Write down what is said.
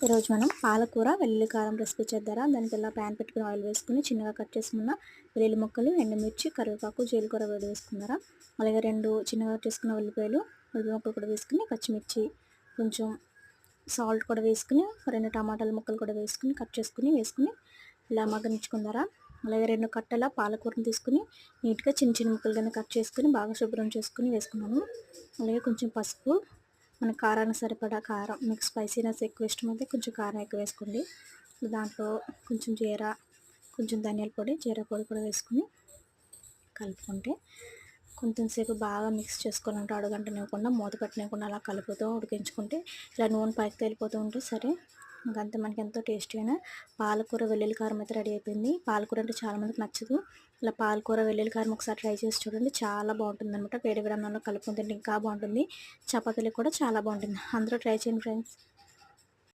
ఈరోజు మనం పాలకూర వెల్లుల్లి కారం రెసిపీ చేద్దారా. దానికి ఇలా ప్యాన్ పెట్టుకుని ఆయిల్ వేసుకుని చిన్నగా కట్ చేసుకున్న వెల్లుల్లి ముక్కలు, ఎండుమిర్చి, కరివేపాకు, జీలకర్ర వేడి వేసుకున్నారా. అలాగే 2 చిన్నగా కట్ చేసుకున్న ఉల్లిపాయలు, ఉల్లి ముక్కలు కూడా వేసుకుని, పచ్చిమిర్చి, కొంచెం సాల్ట్ కూడా వేసుకుని, 2 టమాటాల ముక్కలు కూడా వేసుకుని కట్ చేసుకుని వేసుకుని ఇలా మగ్గనిచ్చుకున్నారా. అలాగే 2 కట్టల పాలకూరను తీసుకుని నీట్గా చిన్న చిన్న ముక్కలు కింద కట్ చేసుకుని బాగా శుభ్రం చేసుకుని వేసుకున్నాను. అలాగే కొంచెం పసుపు, మన కారానికి సరిపడా కారం, మీకు స్పైసీనెస్ ఎక్కువ ఇష్టమైతే కొంచెం కారం ఎక్కువ వేసుకోండి. దాంట్లో కొంచెం జీరా, కొంచెం ధనియాల పొడి, జీరా పొడి కూడా వేసుకుని కలుపుకుంటే కొంచెం సేపు బాగా మిక్స్ చేసుకొని ఉంటే అడుగంటనివ్వకుండా మూత పెట్టనివ్వకుండా అలా కలుపుతూ ఉడికించుకుంటే ఇలా నూనె పైకి తేలిపోతూ ఉంటే సరే. ఇంకంతే, మనకి ఎంతో టేస్టీ అయిన పాలకూర వెల్లుల్లి కారం అయితే రెడీ అయిపోయింది. పాలకూర అంటే చాలామందికి నచ్చదు. ఇలా పాలకూర వెల్లుల్లి కారం ఒకసారి ట్రై చేసి చూడండి, చాలా బాగుంటుంది అనమాట. వేడి వేడి అన్నంలో కలుపుకొని తింటే ఇంకా బాగుంటుంది. చపాతీలకు కూడా చాలా బాగుంటుంది. అందరూ ట్రై చేయండి ఫ్రెండ్స్.